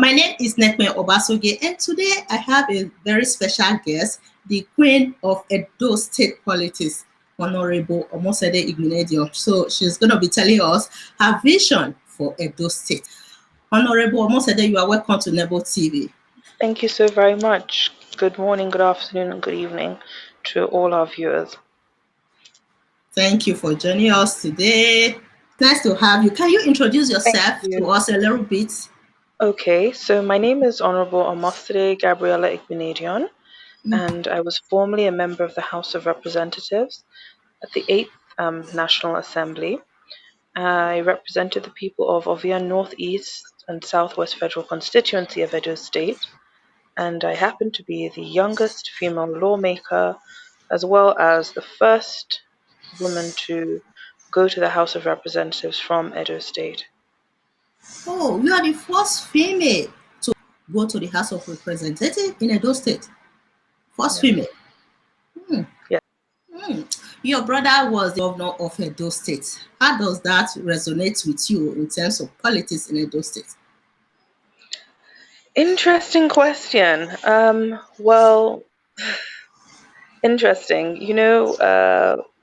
My name is Nekme Obasoge, and today I have a very special guest, the Queen of Edo State Politics, Honorable Omosede Igbinedion. So she's going to be telling us her vision for Edo State. Honorable Omosede, you are welcome to Nebo TV. Thank you so very much. Good morning, good afternoon, and good evening to all our viewers. Thank you for joining us today. Nice to have you. Can you introduce yourself to us a little bit? Okay, so my name is Honorable Omosede Gabriela Igbinedion, and I was formerly a member of the House of Representatives at the 8th National Assembly. I represented the people of Ovia Northeast and Southwest Federal Constituency of Edo State, and I happen to be the youngest female lawmaker, as well as the first woman to go to the House of Representatives from Edo State. Oh, you are the first female to go to the House of Representatives in Edo State. First female. Yeah. Your brother was the governor of Edo State. How does that resonate with you in terms of politics in Edo State? Interesting question. Well, interesting.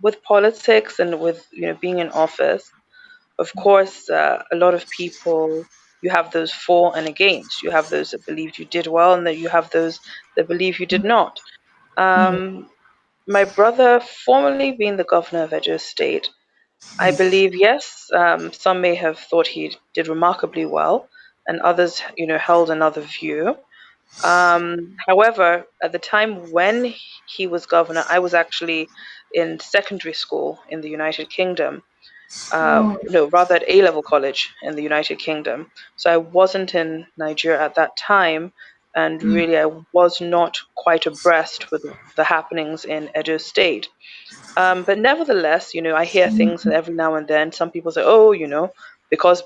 With politics and with being in office, of course, a lot of people. You have those for and against. You have those that believed you did well, and then you have those that believe you did not. My brother, formerly being the governor of Edo State, I believe, yes, some may have thought he did remarkably well, and others, held another view. However, at the time when he was governor, I was actually in secondary school in the United Kingdom. No, rather at A-level college in the United Kingdom. So I wasn't in Nigeria at that time, and really I was not quite abreast with the happenings in Edo State. But nevertheless, I hear things every now and then. Some people say, oh, because.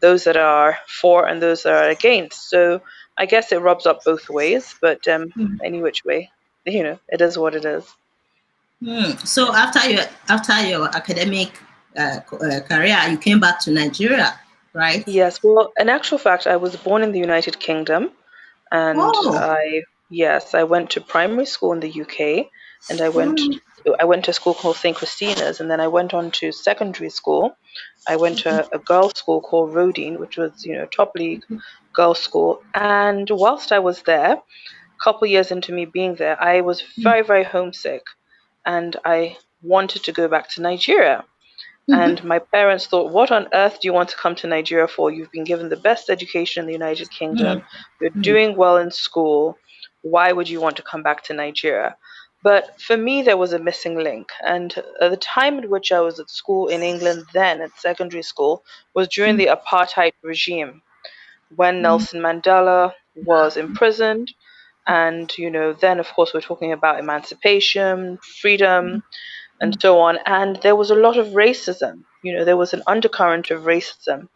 Those that are for and those that are against. So I guess it rubs up both ways, but any which way, it is what it is. So after your academic career, you came back to Nigeria, right? Yes. Well, in actual fact, I was born in the United Kingdom, and I went to primary school in the UK, and I went to a school called St. Christina's, and then I went on to secondary school. I went to a girls' school called Rodine, which was, top league girls' school. And whilst I was there, a couple years into me being there, I was very, very homesick, and I wanted to go back to Nigeria. And my parents thought, what on earth do you want to come to Nigeria for? You've been given the best education in the United Kingdom. You're doing well in school. Why would you want to come back to Nigeria? But for me, there was a missing link. And at the time at which I was at school in England then, at secondary school, was during the apartheid regime, when Nelson Mandela was imprisoned. And, then, of course, we're talking about emancipation, freedom, and so on. And there was a lot of racism. There was an undercurrent of racism.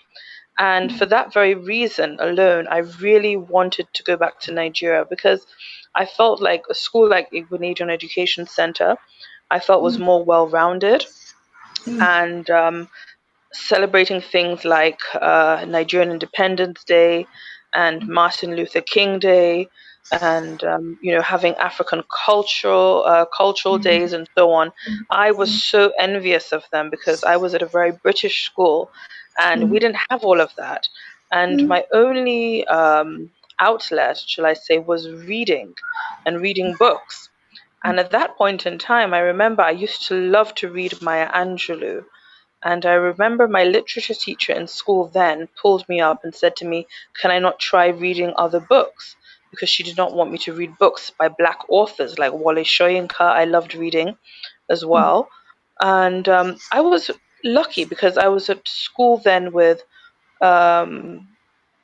And for that very reason alone, I really wanted to go back to Nigeria, because I felt like a school like Igbinedion Education Center, I felt was more well-rounded, and celebrating things like Nigerian Independence Day and Martin Luther King Day, and having African cultural days and so on. I was so envious of them, because I was at a very British school, and we didn't have all of that. And my only outlet, shall I say, was reading and reading books. And at that point in time, I remember I used to love to read Maya Angelou. And I remember my literature teacher in school then pulled me up and said to me, can I not try reading other books? Because she did not want me to read books by Black authors like Wole Soyinka. I loved reading as well. And I was lucky, because I was at school then with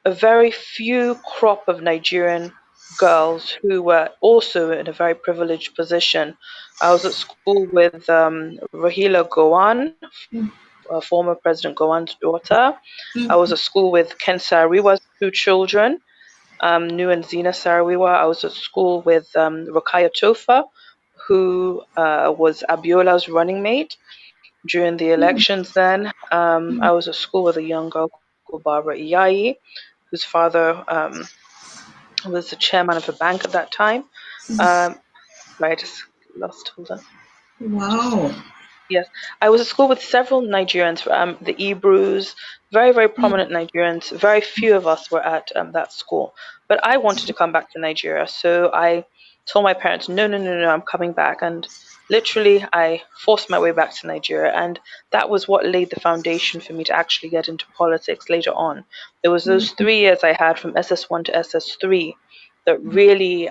a very few crop of Nigerian girls who were also in a very privileged position. I was at school with Rahila Gowon, former President Gowon's daughter. I was at school with Ken Saro-Wiwa's two children, Nu and Zina Saro-Wiwa. I was at school with Rukaya Tofa, who was Abiola's running mate during the elections then. I was at school with a young girl Uncle Barbara Iyayi, whose father was the chairman of a bank at that time. I just lost, hold on. Wow. Yes, I was at school with several Nigerians, the Ebrews, very, very prominent Nigerians. Very few of us were at that school. But I wanted to come back to Nigeria. So I told my parents, no, no, no, no, I'm coming back. And literally, I forced my way back to Nigeria. And that was what laid the foundation for me to actually get into politics later on. It was those 3 years I had from SS1 to SS3 that really,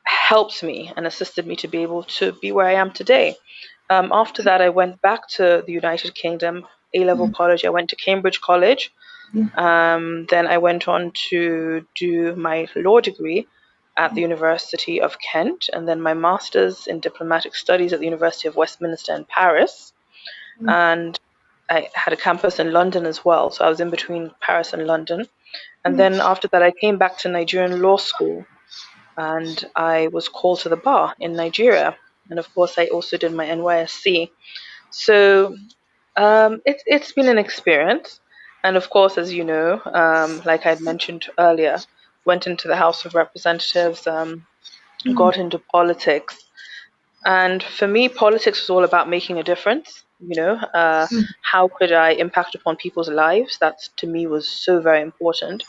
helped me and assisted me to be able to be where I am today. After that, I went back to the United Kingdom, A-level college. I went to Cambridge College. Then I went on to do my law degree at the University of Kent, and then my master's in diplomatic studies at the University of Westminster in Paris. And I had a campus in London as well, so I was in between Paris and London. And then after that, I came back to Nigerian law school, and I was called to the bar in Nigeria. And of course, I also did my NYSC. So it's been an experience. And of course, as you know, like I had mentioned earlier, went into the House of Representatives, got into politics. And for me, politics was all about making a difference. How could I impact upon people's lives? That to me was so very important.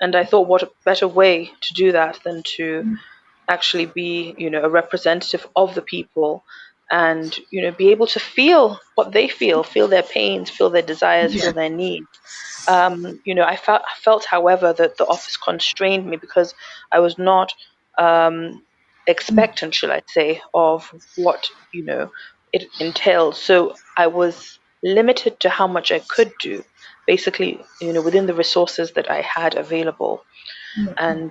And I thought, what a better way to do that than to actually be, a representative of the people, and be able to feel what they feel their pains, feel their desires, Yeah. feel their needs. I felt, however, that the office constrained me because I was not expectant, shall I say, of what it entails. So I was limited to how much I could do, basically, within the resources that I had available. And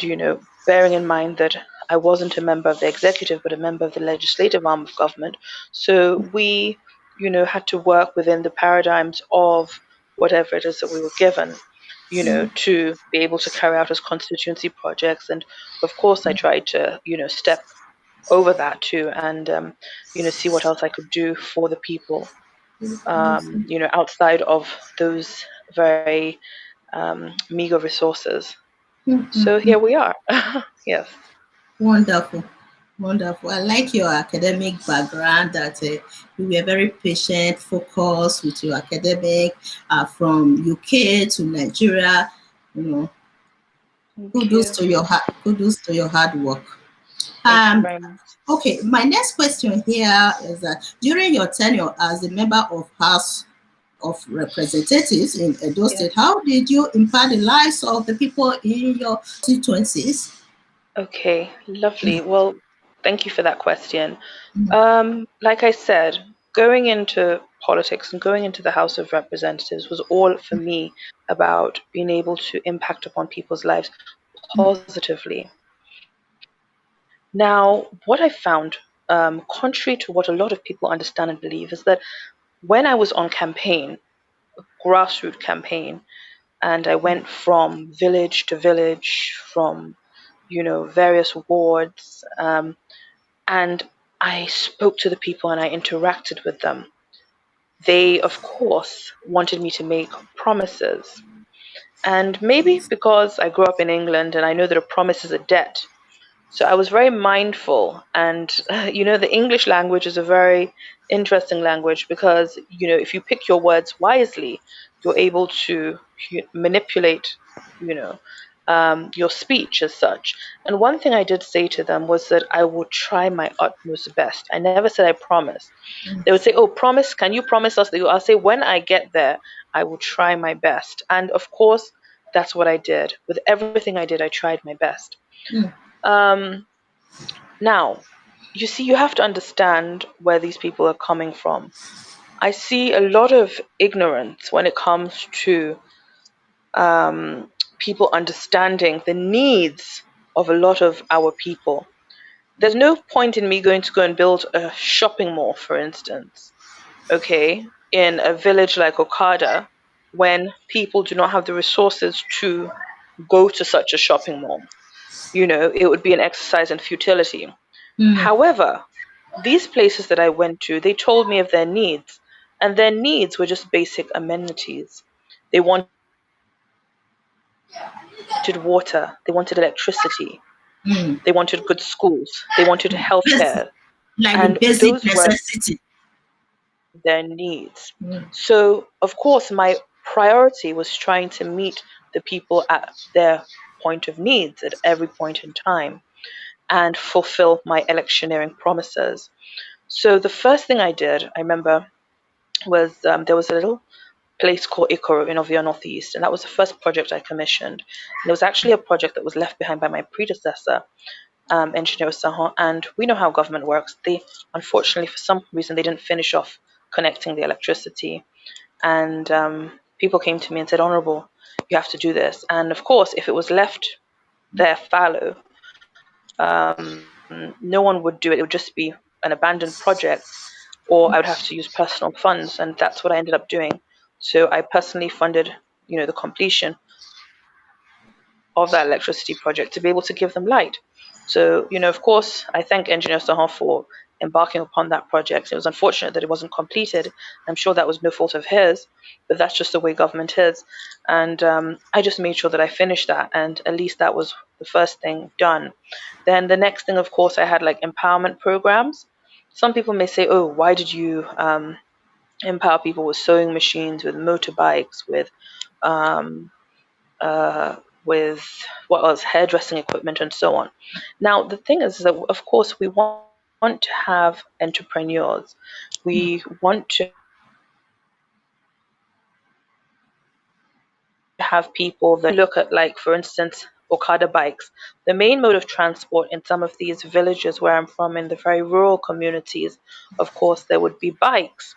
bearing in mind that I wasn't a member of the executive but a member of the legislative arm of government, so we had to work within the paradigms of whatever it is that we were given, to be able to carry out as constituency projects. And of course I tried to step over that too, and see what else I could do for the people, outside of those very meager resources. So here we are. Yes. Wonderful. Wonderful. I like your academic background that you were very patient, focused with your academic from UK to Nigeria. You know, Thank you. kudos to your hard work. Thank you Um, very much. okay, my next question here is that during your tenure as a member of House of Representatives in Edo Yes. State, how did you impact the lives of the people in your constituencies? Okay, lovely. Well, thank you for that question. Like I said, going into politics and going into the House of Representatives was all for me about being able to impact upon people's lives positively. Now, what I found, contrary to what a lot of people understand and believe, is that when I was on campaign, grassroots campaign, and I went from village to village, from various wards, and I spoke to the people and I interacted with them. They, of course, wanted me to make promises. And maybe because I grew up in England and I know that a promise is a debt, so I was very mindful. And, the English language is a very interesting language because, if you pick your words wisely, you're able to manipulate, you know, your speech as such. And one thing I did say to them was that I will try my utmost best. I never said I promise. They would say, "Oh, promise, can you promise us that I'll say, when I get there, I will try my best." And of course, that's what I did. With everything I did, I tried my best. Mm, Um, Now, you see, you have to understand where these people are coming from. I see a lot of ignorance when it comes to people understanding the needs of a lot of our people. There's no point in me going to go and build a shopping mall, for instance, okay, in a village like Okada, when people do not have the resources to go to such a shopping mall. It would be an exercise in futility. mm, However, these places that I went to, they told me of their needs, and their needs were just basic amenities. They wanted water, they wanted electricity, they wanted good schools, they wanted healthcare, Like the and basic those were necessity. their needs. So, of course, my priority was trying to meet the people at their point of needs at every point in time and fulfill my electioneering promises. So, the first thing I did, I remember, was there was a little place called Ikoro in Ovia Northeast, and that was the first project I commissioned. And it was actually a project that was left behind by my predecessor, Engineer Sahon, and we know how government works. They, unfortunately, for some reason, they didn't finish off connecting the electricity. And people came to me and said, Honorable, you have to do this. And of course, if it was left there fallow, no one would do it. It would just be an abandoned project, or I would have to use personal funds. And that's what I ended up doing. So I personally funded, the completion of that electricity project to be able to give them light. So, of course, I thank Engineer Sahan for embarking upon that project. It was unfortunate that it wasn't completed. I'm sure that was no fault of his, but that's just the way government is. And I just made sure that I finished that, and at least that was the first thing done. Then the next thing, of course, I had like empowerment programs. Some people may say, oh, why did you empower people with sewing machines, with motorbikes, um, with what else, hairdressing equipment, and so on. Now, the thing is that, of course, we want to have entrepreneurs. We want to have people that look at, like, for instance, Okada bikes. The main mode of transport in some of these villages where I'm from, in the very rural communities, of course, there would be bikes.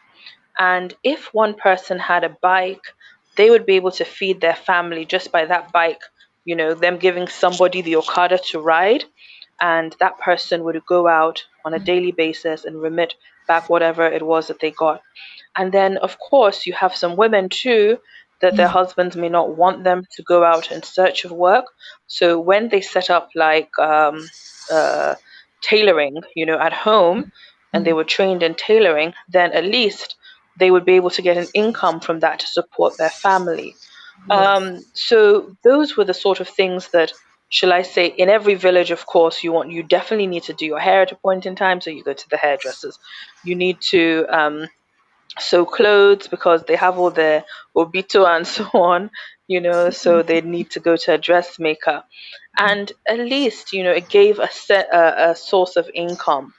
And if one person had a bike, they would be able to feed their family just by that bike, them giving somebody the Okada to ride. And that person would go out on a daily basis and remit back whatever it was that they got. And then, of course, you have some women too that their husbands may not want them to go out in search of work. So when they set up like uh, tailoring, at home, and they were trained in tailoring, then at least they would be able to get an income from that to support their family. Yes. So those were the sort of things that, shall I say, in every village, of course, you definitely need to do your hair at a point in time, so you go to the hairdressers. You need to sew clothes because they have all their obito and so on, so they need to go to a dressmaker. And at least, it gave a source of income,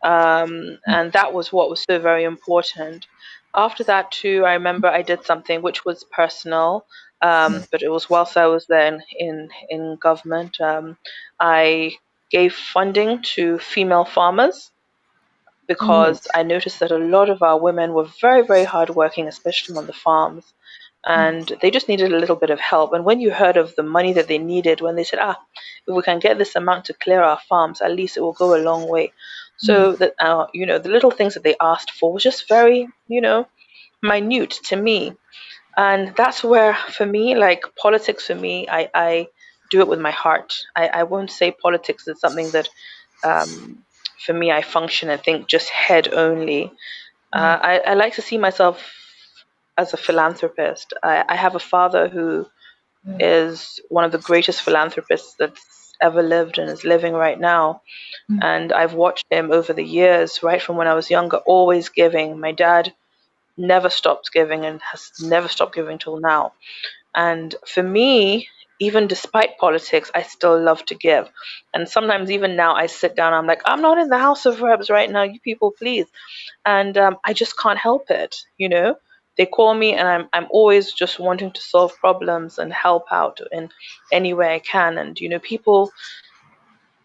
and that was what was so very important. After that, too, I remember I did something which was personal, but it was whilst I was then in government. I gave funding to female farmers because I noticed that a lot of our women were very, very hardworking, especially on the farms, and they just needed a little bit of help. And when you heard of the money that they needed, when they said, if we can get this amount to clear our farms, at least it will go a long way. So that, the little things that they asked for was just very, minute to me. And that's where, for me, like politics, for me, I do it with my heart. I won't say politics is something that, um, for me, I function and think just head only. I like to see myself as a philanthropist. I have a father who is one of the greatest philanthropists that's ever lived and is living right now. And I've watched him over the years, right from when I was younger, always giving. My dad never stopped giving and has never stopped giving till now. And for me, even despite politics, I still love to give. And sometimes, even now, I sit down, I'm like, I'm not in the House of Reps right now, you people, please. And I just can't help it. They call me, and I'm always just wanting to solve problems and help out in any way I can. And people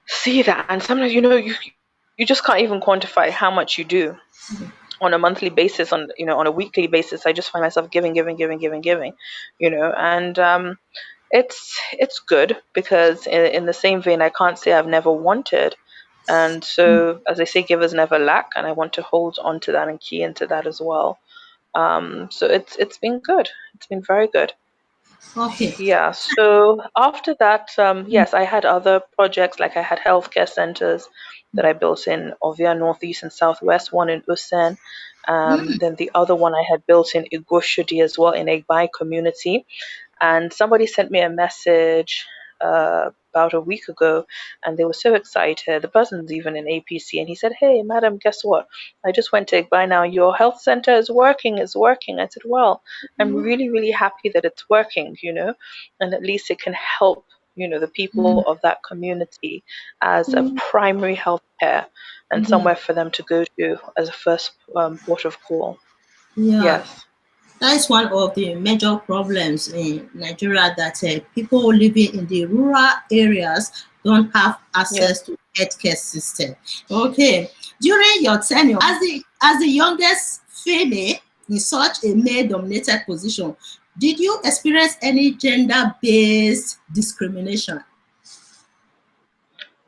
see that, and sometimes you just can't even quantify how much you do on a monthly basis, on a weekly basis. I just find myself giving, giving, giving, giving, giving, and it's good because in the same vein, I can't say I've never wanted. And so, as they say, givers never lack, and I want to hold on to that and key into that as well. So it's been good. It's been very good. Okay. Yeah. So after that, yes, I had other projects, like I had healthcare centers that I built in Ovia Northeast and Southwest, one in Usen, Then the other one I had built in Igoshodi as well, in Egbai community. And somebody sent me a message about a week ago, and they were so excited. The person's even in APC, and he said, "Hey, madam, guess what? I just went to Igbai now. Your health center is working. It's working." I said, "Well, I'm really, really happy that it's working, and at least it can help, the people of that community as a primary health care and Yeah. somewhere for them to go to as a first port of call." Yeah. Yes. That is one of the major problems in Nigeria, that people living in the rural areas don't have Yeah. access to healthcare system. Okay, during your tenure as the youngest female in such a male-dominated position, did you experience any gender-based discrimination?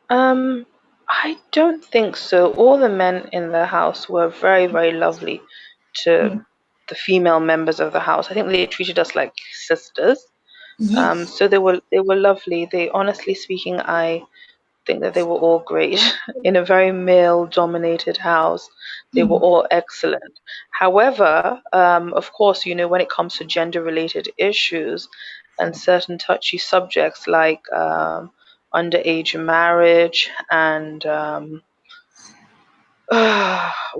I don't think so. All the men in the house were very, very lovely to Mm, the female members of the house. I think they treated us like sisters. mhm, So they were lovely. They, honestly speaking, I think that they were all great. In a very male-dominated house, they were mm, all excellent. However, of course, when it comes to gender-related issues and certain touchy subjects like underage marriage and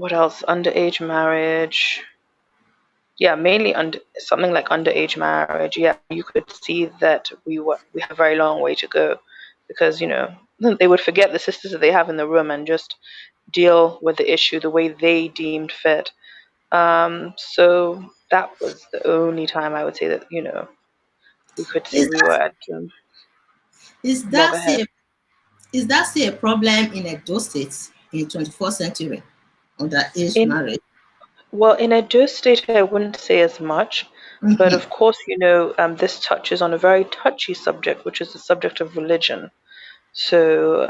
what else? Underage marriage. Yeah, mainly under something like underage marriage. Yeah, you could see that we have a very long way to go, because they would forget the sisters that they have in the room and just deal with the issue the way they deemed fit. So that was the only time I would say that we could say Is we were that at is that loggerhead. still is that still a problem in Edo State in 21st century? Underage In marriage. Well, in Edo State, I wouldn't say as much, but Mhm, of course, this touches on a very touchy subject, which is the subject of religion. So,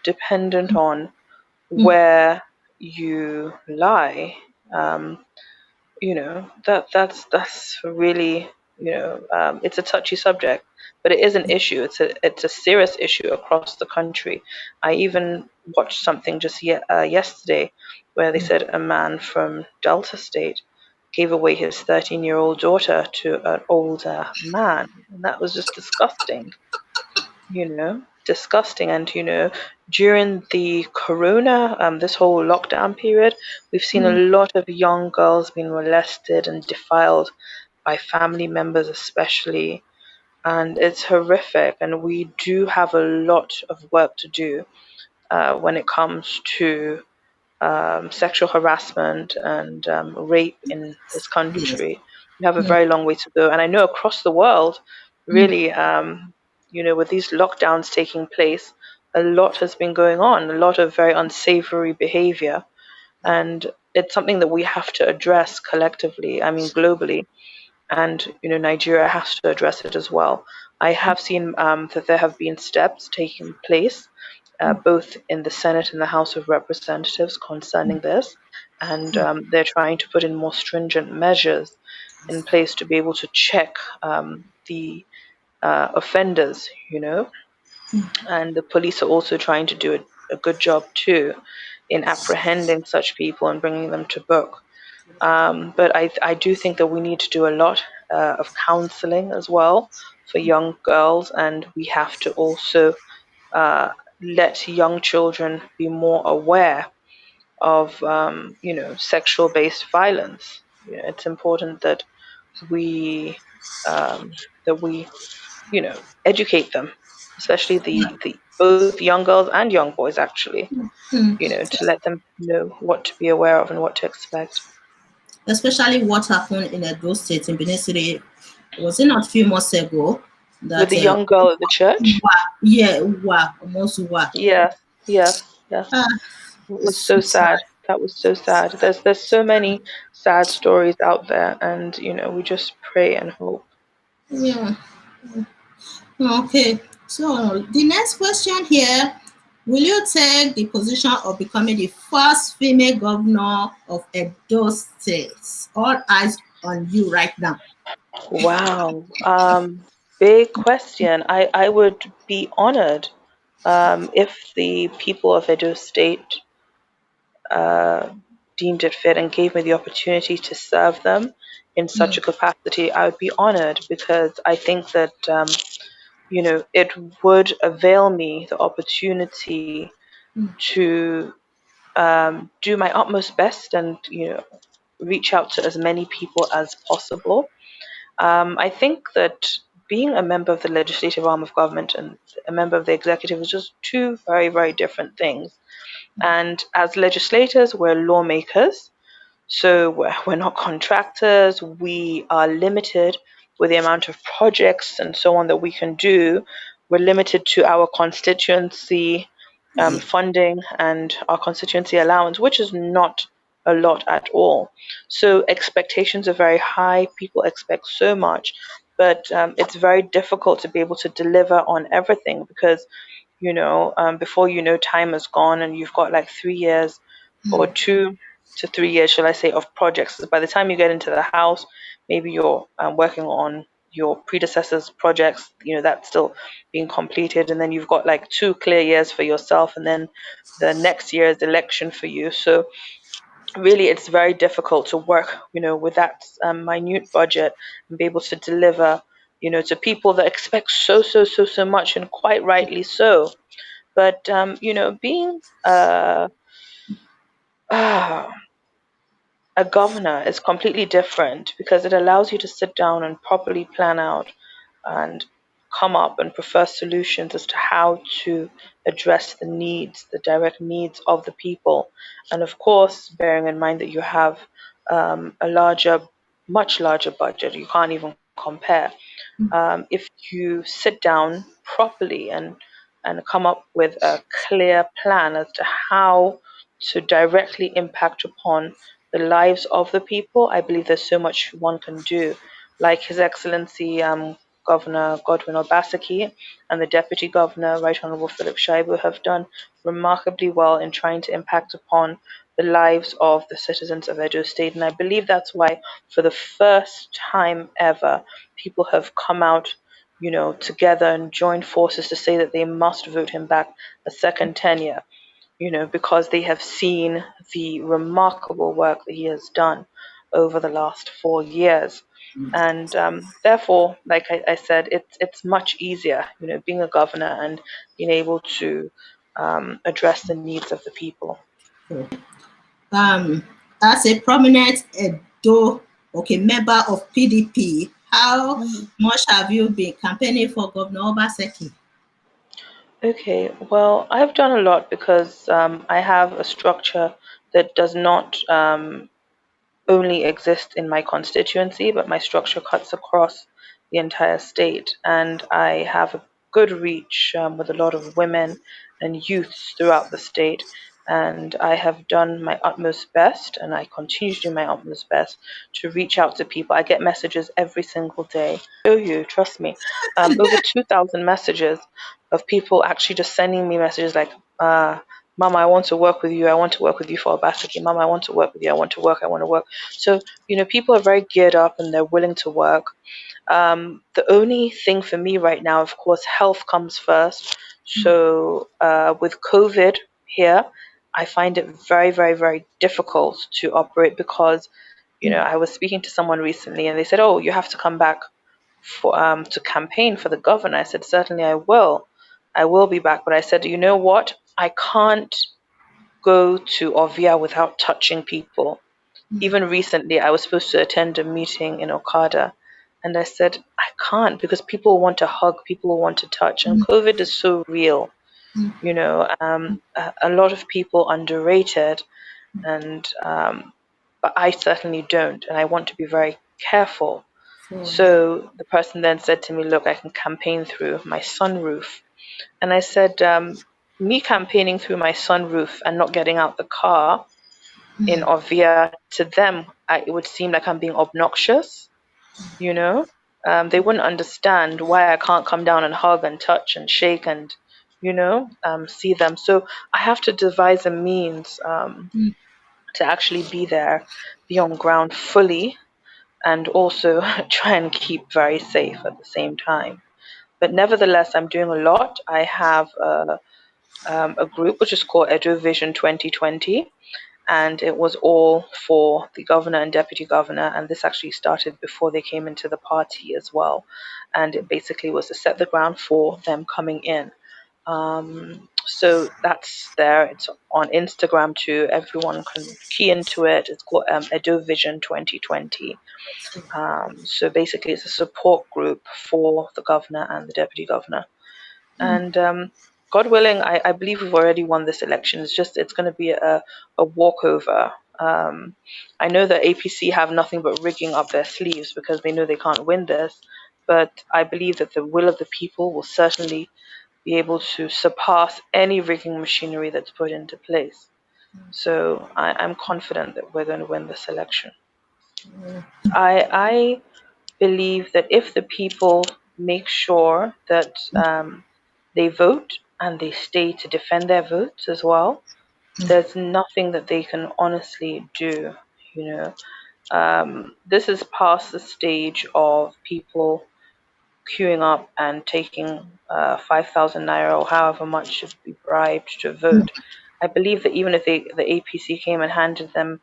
dependent on mhm. where you lie, um, that's really, it's a touchy subject, but it is an issue. It's a serious issue across the country. I even watched something just yesterday where they said a man from Delta State gave away his 13-year-old daughter to an older man, and that was just disgusting. Disgusting. And during the corona, this whole lockdown period, we've seen a lot of young girls being molested and defiled by family members especially, and it's horrific. And we do have a lot of work to do when it comes to sexual harassment and rape in this Yes. country. We have a Mm, very long way to go. And I know across the world, mm, really, with these lockdowns taking place, a lot has been going on, a lot of very unsavory behavior. And it's something that we have to address collectively, I mean, globally. And, Nigeria has to address it as well. I have seen that there have been steps taking place both in the Senate and the House of Representatives concerning this, and they're trying to put in more stringent measures in place to be able to check the offenders, and the police are also trying to do a good job too in apprehending such people and bringing them to book. But I do think that we need to do a lot of counseling as well for young girls, and we have to also uh, let young children be more aware of sexual based violence. It's important that we that we educate them, especially the both young girls and young boys actually, mm. to let them know what to be aware of and what to expect. Especially what happened in Edo State in Benin City. Was it not a few months ago With that the young girl at the church. almost wa. Yes, yes, yes. Ah, It was it's so sad. sad. That was so sad. There's so many sad stories out there, and we just pray and hope. Yeah. Okay. So the next question here: will you take the position of becoming the first female governor of Edo State? All eyes on you right now. Wow. Big question. I would be honored if the people of Edo State uh, deemed it fit and gave me the opportunity to serve them in such a capacity, I would be honored, because I think that it would avail me the opportunity to do my utmost best and reach out to as many people as possible. I think that being a member of the legislative arm of government and a member of the executive is just two very, very different things. And as legislators, we're lawmakers. So we're not contractors. We are limited with the amount of projects and so on that we can do. We're limited to our constituency funding and our constituency allowance, which is not a lot at all. So expectations are very high. People expect so much, but it's very difficult to be able to deliver on everything because, before time is gone and you've got like 3 years or 2 to 3 years, shall I say, of projects. By the time you get into the house, maybe you're working on your predecessor's projects, that's still being completed. And then you've got like 2 clear years for yourself. And then the next year is election for you. So really, it's very difficult to work, with that minute budget and be able to deliver, to people that expect so much, and quite rightly so. But, being a governor is completely different because it allows you to sit down and properly plan out and come up and prefer solutions as to how to address the direct needs of the people. And of course, bearing in mind that you have much larger budget, you can't even compare. If you sit down properly and come up with a clear plan as to how to directly impact upon the lives of the people, I believe there's so much one can do. Like His Excellency Governor Godwin Obaseki and the Deputy Governor, Right Honourable Philip Shaibu, have done remarkably well in trying to impact upon the lives of the citizens of Edo State. And I believe that's why, for the first time ever, people have come out, together and joined forces to say that they must vote him back a second tenure, because they have seen the remarkable work that he has done over the last 4 years. And therefore, like I said, it's much easier, being a governor and being able to address the needs of the people. As a prominent member of PDP, how much have you been campaigning for Governor Obaseki? Okay, well, I've done a lot because I have a structure that does not only exist in my constituency, but my structure cuts across the entire state. And I have a good reach with a lot of women and youths throughout the state. And I have done my utmost best, and I continue to do my utmost best to reach out to people. I get messages every single day. Show you, trust me, over 2,000 messages of people actually just sending me messages like, Mama, I want to work with you. I want to work with you for Obaseki. Mama, I want to work with you. I want to work. I want to work. So, people are very geared up and they're willing to work. The only thing for me right now, of course, health comes first. So with COVID here, I find it very, very, very difficult to operate because, I was speaking to someone recently and they said, oh, you have to come back for to campaign for the governor. I said, certainly I will. I will be back. But I said, you know what? I can't go to Ovia without touching people. Even recently, I was supposed to attend a meeting in Okada, and I said, I can't because people want to hug, people want to touch, and COVID is so real. A lot of people underrate it, and but I certainly don't, and I want to be very careful. So the person then said to me, look, I can campaign through my sunroof. And I said, me campaigning through my sunroof and not getting out the car in Ovia, to them, it would seem like I'm being obnoxious, They wouldn't understand why I can't come down and hug and touch and shake and, see them. So I have to devise a means to actually be there, be on ground fully, and also try and keep very safe at the same time. But nevertheless, I'm doing a lot. I have a group which is called Edo Vision 2020, and it was all for the governor and deputy governor. And this actually started before they came into the party as well. And it basically was to set the ground for them coming in. So that's there. It's on Instagram too. Everyone can key into it. It's called Edovision 2020. So basically, it's a support group for the governor and the deputy governor. And God willing, I believe we've already won this election. It's going to be a walkover. I know that APC have nothing but rigging up their sleeves because they know they can't win this. But I believe that the will of the people will certainly be able to surpass any rigging machinery that's put into place. So I'm confident that we're going to win this election. I believe that if the people make sure that they vote and they stay to defend their votes as well, there's nothing that they can honestly do. You this is past the stage of people queuing up and taking 5,000 naira or however much should be bribed to vote. I believe that even if the APC came and handed them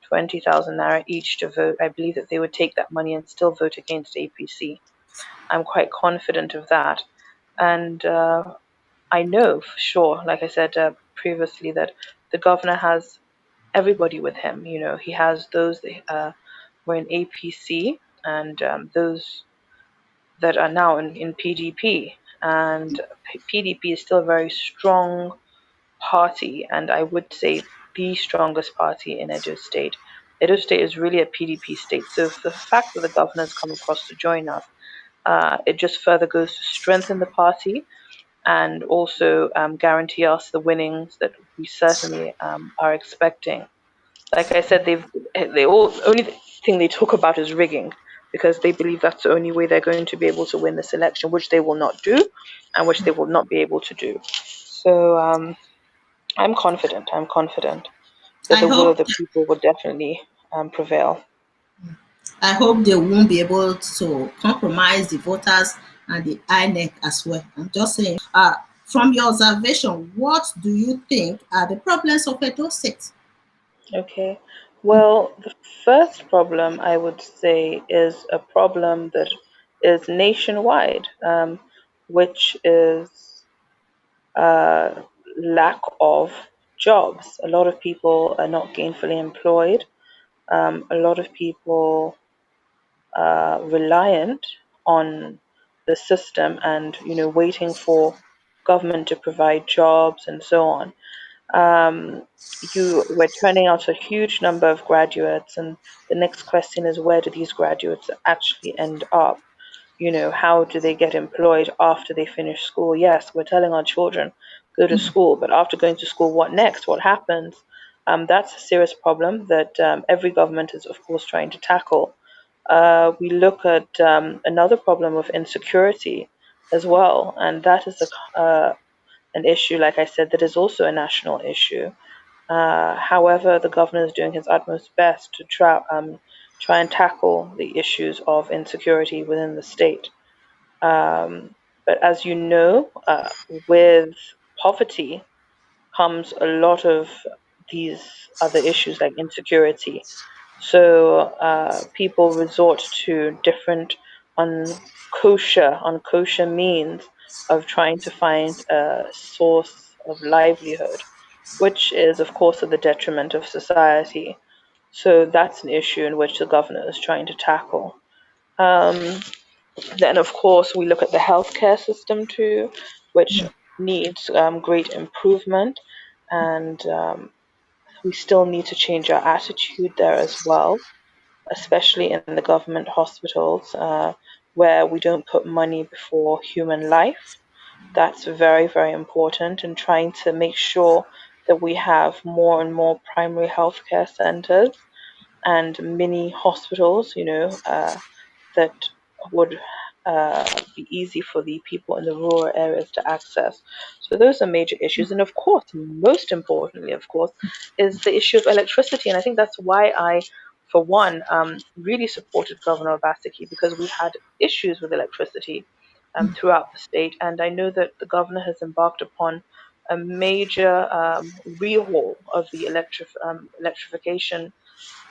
20,000 naira each to vote, I believe that they would take that money and still vote against APC. I'm quite confident of that. And I know for sure, like I said previously, that the governor has everybody with him. He has those that were in APC and those that are now in PDP. And PDP is still a very strong party, and I would say the strongest party in Edo State. Edo State is really a PDP state. So the fact that the governor's come across to join us, it just further goes to strengthen the party and also guarantee us the winnings that we certainly are expecting. Like I said, they all only thing they talk about is rigging because they believe that's the only way they're going to be able to win this election, which they will not do, and which they will not be able to do. So I'm confident. I'm confident that I the will of hope the people will definitely prevail. I hope they won't be able to compromise the voters and the INEC as well. I'm just saying. From your observation, what do you think are the problems of Edo State? Okay. Well, the first problem I would say is a problem that is nationwide, which is uh, lack of jobs. A lot of people are not gainfully employed. A lot of people are reliant on the system and waiting for government to provide jobs and so on. We're turning out a huge number of graduates, and the next question is where do these graduates actually end up? How do they get employed after they finish school? Yes, we're telling our children go to school, but after going to school, what next? What happens? That's a serious problem that every government is, of course, trying to tackle. We look at another problem of insecurity as well, and that is an issue, like I said, that is also a national issue. However, the governor is doing his utmost best to try and tackle the issues of insecurity within the state. But as you know, with poverty comes a lot of these other issues like insecurity. So people resort to different unkosher means of trying to find a source of livelihood, which is, of course, at the detriment of society. So that's an issue in which the governor is trying to tackle. Um, then, of course, we look at the healthcare system too, which needs great improvement, and we still need to change our attitude there as well, especially in the government hospitals, where we don't put money before human life. That's very, very important, and trying to make sure that we have more and more primary healthcare centers and mini hospitals, that would be easy for the people in the rural areas to access. So those are major issues. And of course, most importantly, of course, is the issue of electricity. And I think that's why I, for one, really supported Governor Obaseki, because we had issues with electricity throughout the state. And I know that the governor has embarked upon a major rehaul of the electrification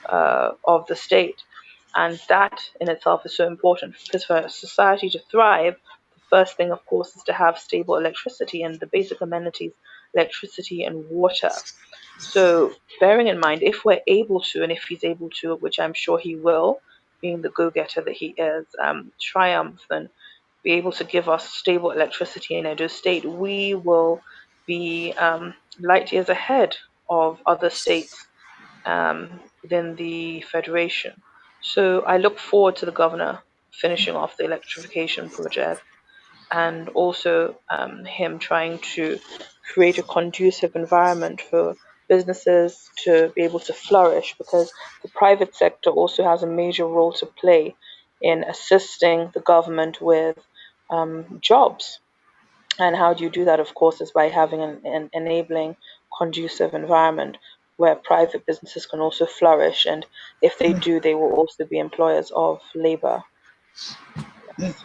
of the state. And that in itself is so important because for a society to thrive, the first thing, of course, is to have stable electricity and the basic amenities, electricity and water. So, bearing in mind, if we're able to, and if he's able to, which I'm sure he will, being the go getter that he is, triumph and be able to give us stable electricity in Edo State, we will be light years ahead of other states within the federation. So I look forward to the governor finishing off the electrification project and also him trying to create a conducive environment for businesses to be able to flourish because the private sector also has a major role to play in assisting the government with jobs. And how do you do that? Of course, is by having an enabling, conducive environment where private businesses can also flourish. And if they do, they will also be employers of labor. Yes.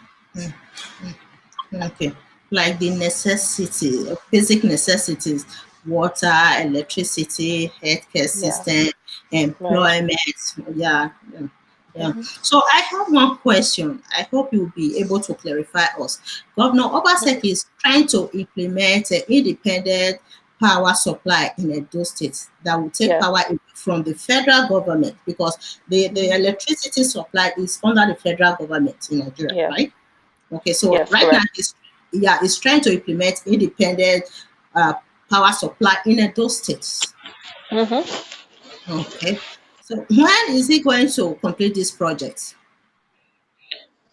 Okay, like the necessity, basic necessities, water, electricity, healthcare Yeah. system, Right. employment. Yeah, yeah, yeah. Mm-hmm. So I have one question. I hope you'll be able to clarify us. Governor Obaseki is trying to implement an independent power supply in Edo State that will take Yes. power from the federal government because the Mm-hmm. electricity supply is under the federal government in Nigeria, Yes. right? Okay, so Yes. right now Correct. it's trying to implement independent uh, power supply in those states. Mm-hmm. Okay, so when is he going to complete this project?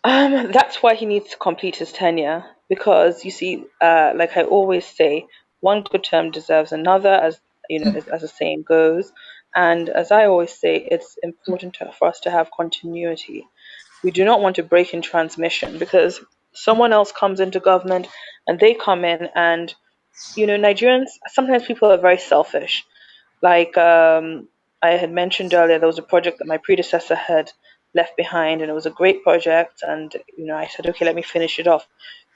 That's why he needs to complete his tenure because you see, like I always say, one good term deserves another, as you know, as the saying goes. And as I always say, it's important for us to have continuity. We do not want to break in transmission because someone else comes into government and they come in and Nigerians, sometimes people are very selfish. Like I had mentioned earlier, there was a project that my predecessor had left behind, and it was a great project. And I said, okay, let me finish it off.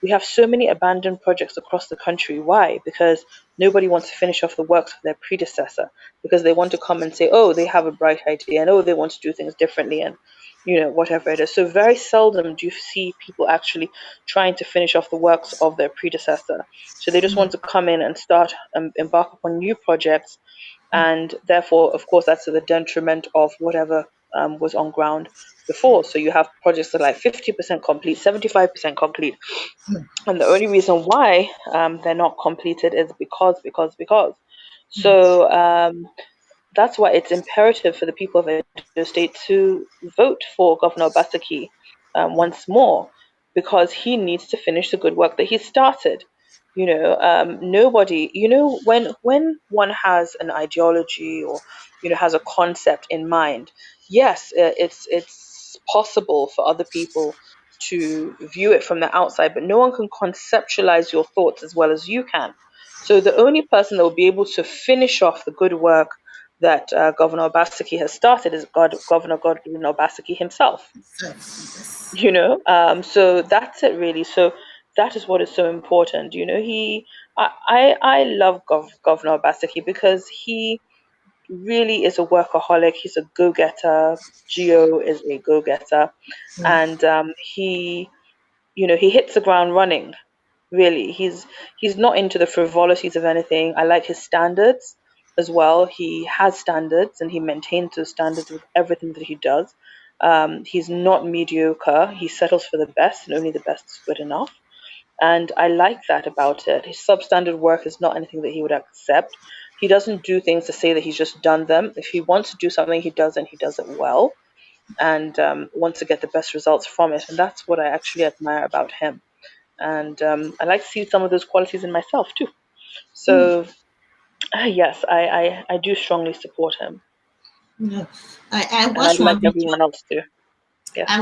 We have so many abandoned projects across the country. Why? Because nobody wants to finish off the works of their predecessor because they want to come and say, oh, they have a bright idea, and oh, they want to do things differently, and whatever it is. So very seldom do you see people actually trying to finish off the works of their predecessor. So they just want to come in and start embark upon new projects, and therefore, of course, that's to the detriment of whatever was on ground before. So you have projects that are like 50% complete, 75% complete, and the only reason why they're not completed is because. So that's why it's imperative for the people of Edo State to vote for Governor Obaseki once more, because he needs to finish the good work that he started. Nobody, when one has an ideology or has a concept in mind, yes, it's possible for other people to view it from the outside, but no one can conceptualize your thoughts as well as you can. So the only person that will be able to finish off the good work that Governor Obaseki has started is Governor Godwin Obaseki himself. Yes. So that's it really. So that is what is so important. I love Governor Obaseki because he really is a workaholic. He's a go-getter. Geo is a go-getter, Mm, and he hits the ground running. Really, he's not into the frivolities of anything. I like his standards as well. He has standards and he maintains those standards with everything that he does. He's not mediocre. He settles for the best, and only the best is good enough. And I like that about it. His substandard work is not anything that he would accept. He doesn't do things to say that he's just done them. If he wants to do something, he does, and he does it well, and wants to get the best results from it. And that's what I actually admire about him. And I like to see some of those qualities in myself too. mm, So yes, I do strongly support him, yeah. I and I watched like one video. everyone else too. Yes. I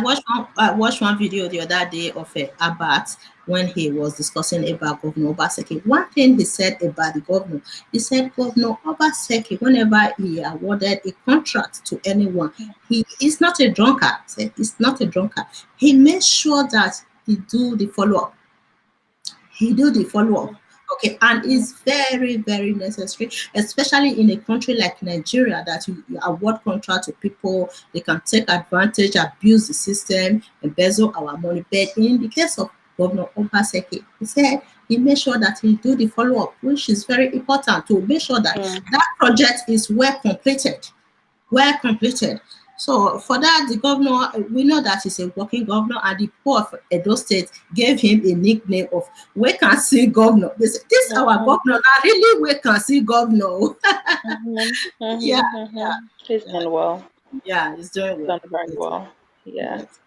watched one video the other day of Abat when he was discussing about Governor Obaseki. One thing he said about the governor, he said Governor Obaseki, whenever he awarded a contract to anyone, he is not a drunkard. He said he's not a drunkard. He makes sure that he do the follow up. Okay, And it's very, very necessary, especially in a country like Nigeria, that you award contract to people, they can take advantage, abuse the system, embezzle our money. But in the case of Governor Obaseki, he said he made sure that he do the follow-up, which is very important, to make sure that that project is well completed. Well completed. So for that, the governor, we know that he's a working governor, and the people of Edo State gave him a nickname of "We Can See Governor." They said, "This our governor, now really we can see governor." Yeah, yeah, He's yeah, done well. yeah, he's doing well. Done very well. Yeah. Yes.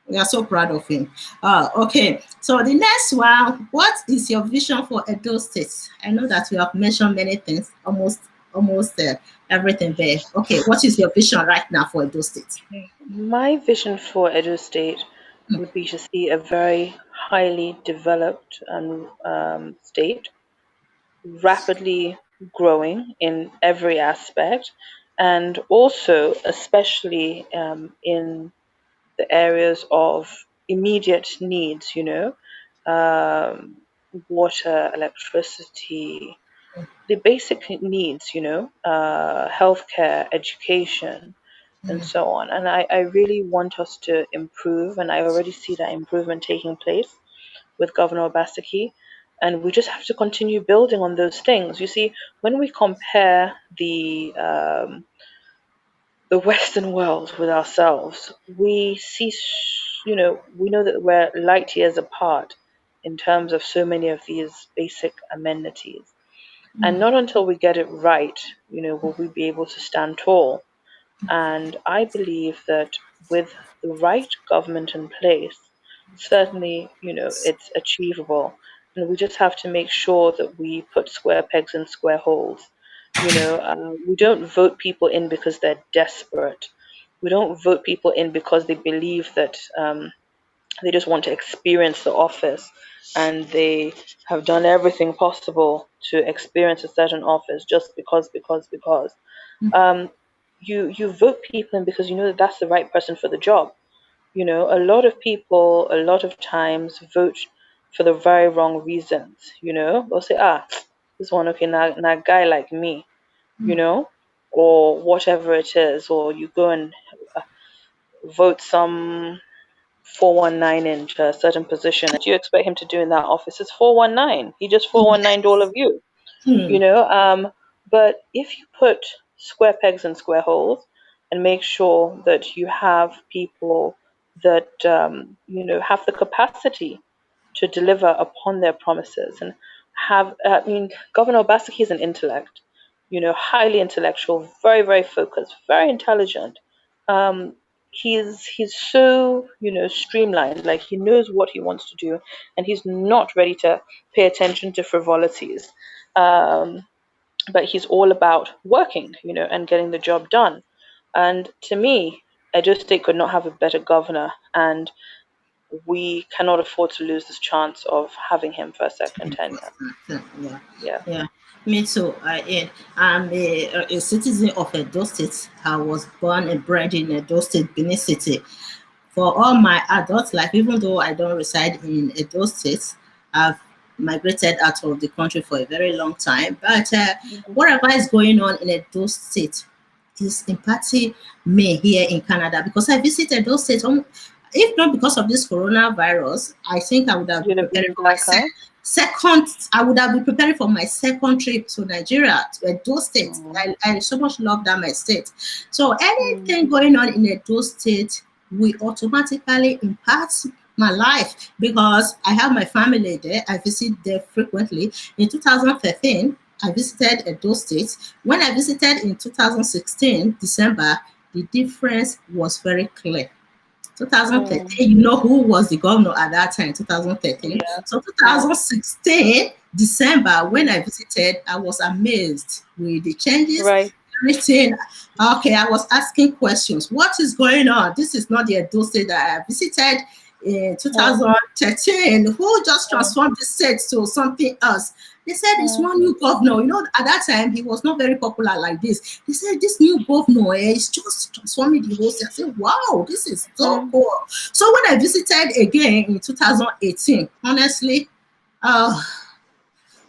We are so proud of him. Okay, so the next one, what is your vision for Edo State? I know that you have mentioned many things, almost everything there. Okay, what is your vision right now for Edo State? My vision for Edo State would be to see a very highly developed state, rapidly growing in every aspect, and also, especially in the areas of immediate needs, water, electricity, the basic needs, healthcare, education, and so on. And I really want us to improve, and I already see that improvement taking place with Governor Obaseki. And we just have to continue building on those things. You see, when we compare the Western world with ourselves, we see, we know that we're light years apart in terms of so many of these basic amenities. And not until we get it right, will we be able to stand tall. And I believe that with the right government in place, certainly, it's achievable. And we just have to make sure that we put square pegs in square holes. We don't vote people in because they're desperate. We don't vote people in because they believe that they just want to experience the office, and they have done everything possible to experience a certain office just because. Um, you vote people in because you know that that's the right person for the job. A lot of people, a lot of times, vote for the very wrong reasons. They'll say, this one, okay, now guy like me, or whatever it is, or you go and vote some 419 into a certain position. You expect him to do in that office is 419. He just 419 all of you, Hmm. you know. But if you put square pegs in square holes and make sure that you have people that have the capacity to deliver upon their promises and Governor Obaseki is an intellect, highly intellectual, very, very focused, very intelligent. Um, he's so streamlined, like he knows what he wants to do, and he's not ready to pay attention to frivolities. Um, but he's all about working, and getting the job done. And to me, Edo State could not have a better governor, and we cannot afford to lose this chance of having him for a second tenure. Yeah, Yeah. yeah. Me too. I'm a citizen of Edo State. I was born and bred in Edo State, Benin City. For all my adult life, even though I don't reside in Edo State, I've migrated out of the country for a very long time. But whatever is going on in Edo State is impacting me here in Canada, because I visited Edo State. If not because of this coronavirus, I think I would have been You'd have preparing been for my back, huh? second. I would have been preparing for my second trip to Nigeria, to Edo State. Mm. I so much love that my state. So Mm. anything going on in Edo State will automatically impact my life, because I have my family there. I visit there frequently. In 2013, I visited Edo State. When I visited in 2016, December, the difference was very clear. Mm. 2013, you know who was the governor at that time, 2013. Yeah. So Yeah. 2016, December, when Mm. I visited, I was amazed with the changes, Right. everything. Okay, I was asking questions. What is going on? This is not the Edo State that I visited in Mm. 2013. Who just Mm. transformed the state to something else? They said it's Mm. one new governor. At that time, he was not very popular like this. They said this new governor is just transforming the whole state. I said, wow, this is so Mm. cool. So when I visited again in 2018, honestly, uh,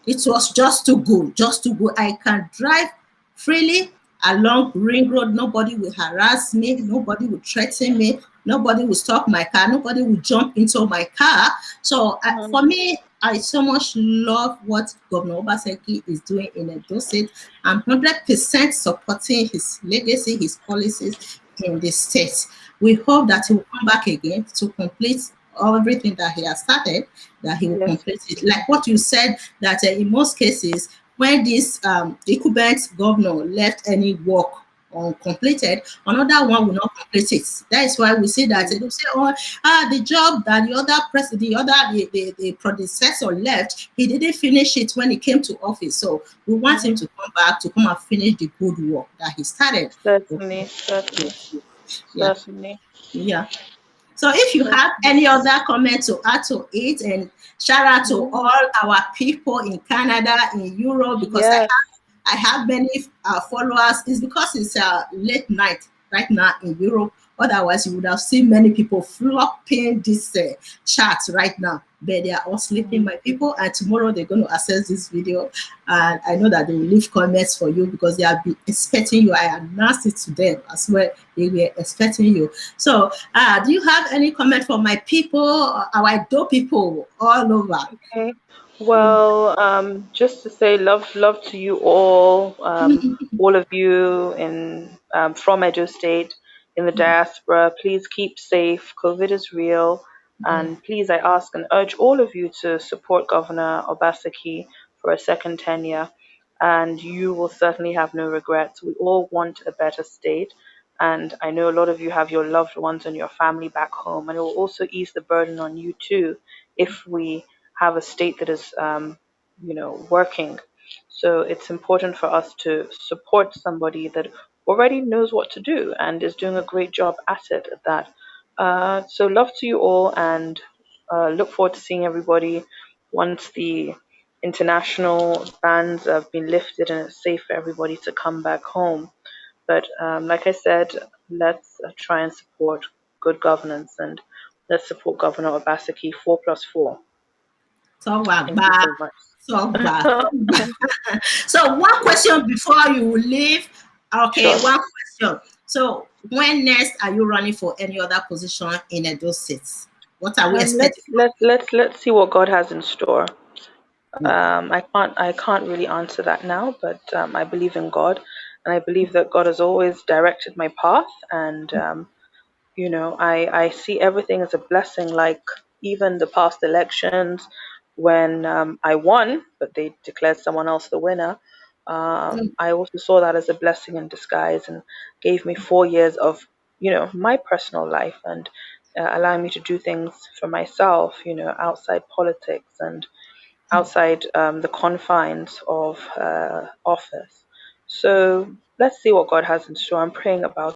It was just too good, just too good. I can drive freely along Ring Road. Nobody will harass me. Nobody will threaten me. Nobody will stop my car. Nobody will jump into my car. So for me, I so much love what Governor Obaseki is doing in Edo State. I'm 100% supporting his legacy, his policies in the state. We hope that he will come back again to complete everything that he has started, that he will Yes. complete it. Like what you said, that in most cases, when this incumbent governor left any work uncompleted, another one will not complete it. That is why we see that they say, oh, the job that the other president, the predecessor left, he didn't finish it when he came to office. So we want him to come back to come and finish the good work that he started. Certainly, certainly, Yeah, certainly, yeah. So if you have certainly. any other comment to add to it, and shout out to all our people in Canada, in Europe, because Yes. I have many followers. It's because it's late night right now in Europe. Otherwise, you would have seen many people flopping this chat right now. But they are all sleeping, my people. And tomorrow they're going to access this video. And I know that they will leave comments for you because they have been expecting you. I announced it to them as well. They were expecting you. So, do you have any comment for my people, our Edo people all over? Okay. Well, just to say love to you all of you in from Edo State in the diaspora. Please keep safe. COVID is real, and please, I ask and urge all of you to support Governor Obaseki for a second tenure, and you will certainly have no regrets. We all want a better state. And I know a lot of you have your loved ones and your family back home, and it will also ease the burden on you too if we have a state that is, working. So it's important for us to support somebody that already knows what to do and is doing a great job at it at that. So love to you all, and look forward to seeing everybody once the international bans have been lifted and it's safe for everybody to come back home. But like I said, let's try and support good governance, and let's support Governor Obaseki 4+4. So, Thank you so much. So one question before you leave. Okay, Sure. one question. So when next are you running for any other position in Edo State? What are we expecting? Let's see what God has in store. I can't really answer that now, but I believe in God, and I believe that God has always directed my path, and I see everything as a blessing. Like even the past elections, when I won, but they declared someone else the winner. I also saw that as a blessing in disguise, and gave me 4 years of my personal life, and allowing me to do things for myself, outside politics and outside the confines of office. So let's see what God has in store. I'm praying about